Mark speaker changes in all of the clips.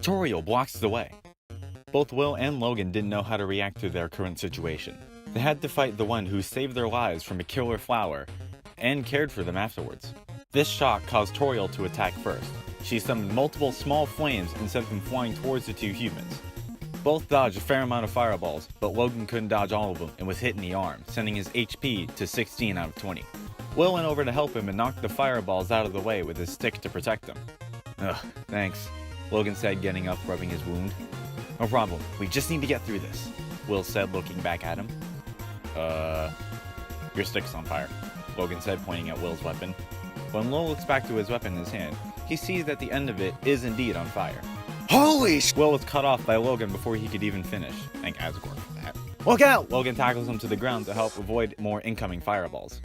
Speaker 1: Toriel blocks the way. Both Will and Logan didn't know how to react to their current situation. They had to fight the one who saved their lives from a killer flower and cared for them afterwards. This shock caused Toriel to attack first. She summoned multiple small flames and sent them flying towards the two humans. Both dodged a fair amount of fireballs, but Logan couldn't dodge all of them and was hit in the arm, sending his HP to 16 out of 20. Will went over to help him and knocked the fireballs out of the way with his stick to protect them. Ugh, thanks, Logan said, getting up, rubbing his wound. No problem, we just need to get through this, Will said, looking back at him. Your stick's on fire, Logan said, pointing at Will's weapon. When Will looks back to his weapon in his hand, he sees that the end of it is indeed on fire. Holy sh! Will was cut off by Logan before he could even finish. Thank Asgore for that. Look out! Logan tackles him to the ground to help avoid more incoming fireballs.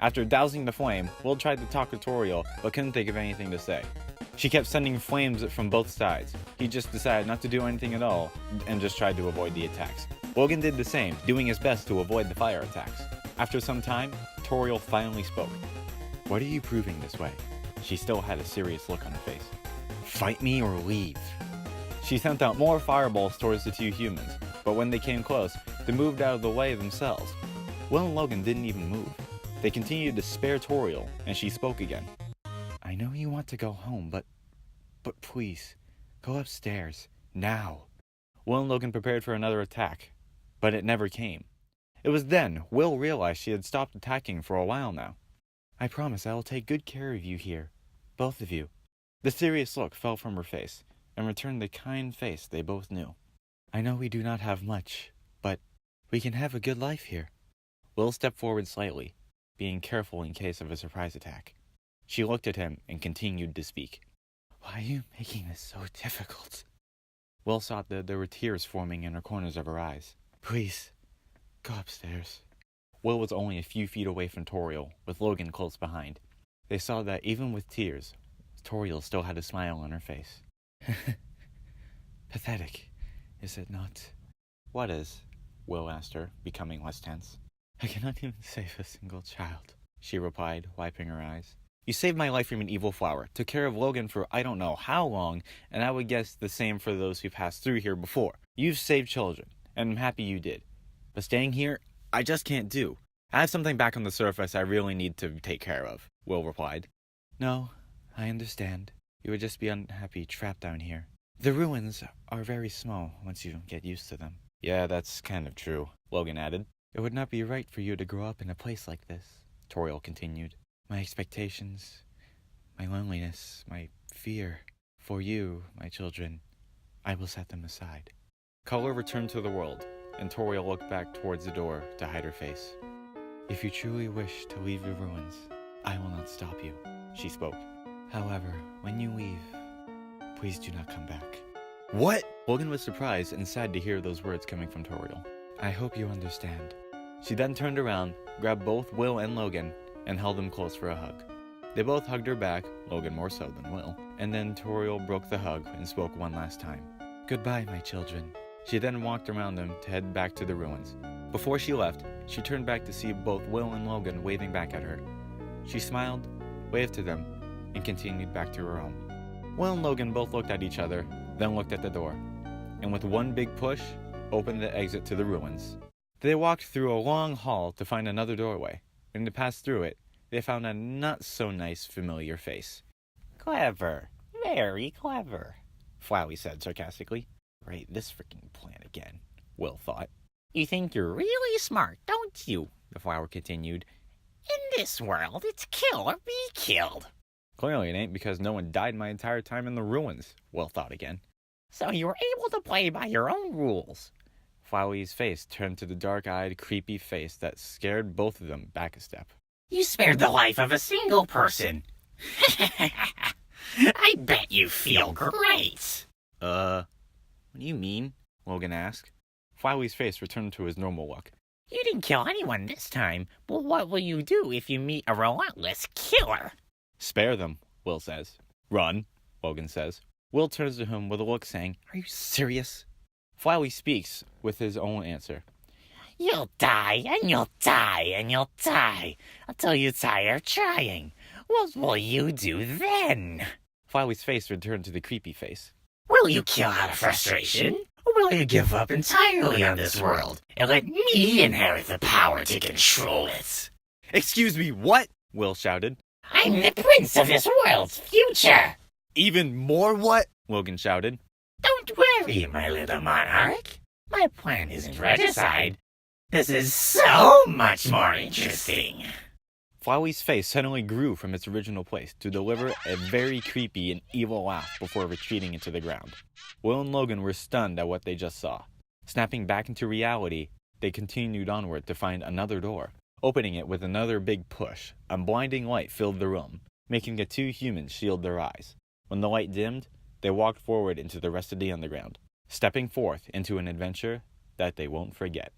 Speaker 1: After dousing the flame, Will tried to talk to Toriel, but couldn't think of anything to say. She kept sending flames from both sides. He just decided not to do anything at all, and just tried to avoid the attacks. Logan did the same, doing his best to avoid the fire attacks. After some time, Toriel finally spoke. What are you proving this way? She still had a serious look on her face. Fight me or leave. She sent out more fireballs towards the two humans, but when they came close, they moved out of the way themselves. Will and Logan didn't even move. They continued to spare Toriel, and she spoke again. I know you want to go home, but please, go upstairs, now. Will and Logan prepared for another attack, but it never came. It was then Will realized she had stopped attacking for a while now. I promise I will take good care of you here, both of you. The serious look fell from her face, and returned the kind face they both knew. I know we do not have much, but we can have a good life here. Will stepped forward slightly, being careful in case of a surprise attack. She looked at him and continued to speak. Why are you making this so difficult? Will saw that there were tears forming in the corners of her eyes. Please, go upstairs. Will was only a few feet away from Toriel, with Logan close behind. They saw that even with tears, Toriel still had a smile on her face. Pathetic, is it not? What is? Will asked her, becoming less tense. I cannot even save a single child, she replied, wiping her eyes. You saved my life from an evil flower, took care of Logan for I don't know how long, and I would guess the same for those who passed through here before. You've saved children, and I'm happy you did. But staying here, I just can't do. I have something back on the surface I really need to take care of, Will replied. No, I understand. You would just be unhappy trapped down here. The ruins are very small once you get used to them. Yeah, that's kind of true, Logan added. It would not be right for you to grow up in a place like this, Toriel continued. My expectations, my loneliness, my fear for you, my children, I will set them aside. Color returned to the world, and Toriel looked back towards the door to hide her face. If you truly wish to leave the ruins, I will not stop you, she spoke. However, when you leave, please do not come back. What? Logan was surprised and sad to hear those words coming from Toriel. I hope you understand. She then turned around, grabbed both Will and Logan, and held them close for a hug. They both hugged her back, Logan more so than Will, and then Toriel broke the hug and spoke one last time. Goodbye, my children. She then walked around them to head back to the ruins. Before she left, she turned back to see both Will and Logan waving back at her. She smiled, waved to them, and continued back to her home. Will and Logan both looked at each other, then looked at the door, and with one big push, opened the exit to the ruins. They walked through a long hall to find another doorway. When they passed through it, they found a not-so-nice familiar face. Clever. Very clever, Flowey said sarcastically. Right, this freaking plan again, Will thought. You think you're really smart, don't you? The flower continued. In this world, it's kill or be killed. Clearly it ain't, because no one died my entire time in the ruins, Will thought again. So you were able to play by your own rules. Flowey's face turned to the dark-eyed, creepy face that scared both of them back a step. You spared the life of a single person. I bet you feel great. What do you mean? Logan asked. Flowey's face returned to his normal look. You didn't kill anyone this time, but what will you do if you meet a relentless killer? Spare them, Will says. Run, Logan says. Will turns to him with a look saying, Are you serious? Flowey speaks with his own answer. You'll die, and you'll die, and you'll die, until you tire trying. What will you do then? Flowey's face returned to the creepy face.
Speaker 2: Will you kill out of frustration? Or will you give up entirely on this world and let me inherit the power to control it?
Speaker 1: Excuse me, what? Will shouted.
Speaker 2: I'm the prince of this world's future.
Speaker 1: Even more what? Logan shouted.
Speaker 2: Don't worry, my little monarch. My plan isn't regicide. This is so much more interesting.
Speaker 1: Flowey's face suddenly grew from its original place to deliver a very creepy and evil laugh before retreating into the ground. Will and Logan were stunned at what they just saw. Snapping back into reality, they continued onward to find another door. Opening it with another big push, a blinding light filled the room, making the two humans shield their eyes. When the light dimmed, they walked forward into the rest of the underground, stepping forth into an adventure that they won't forget.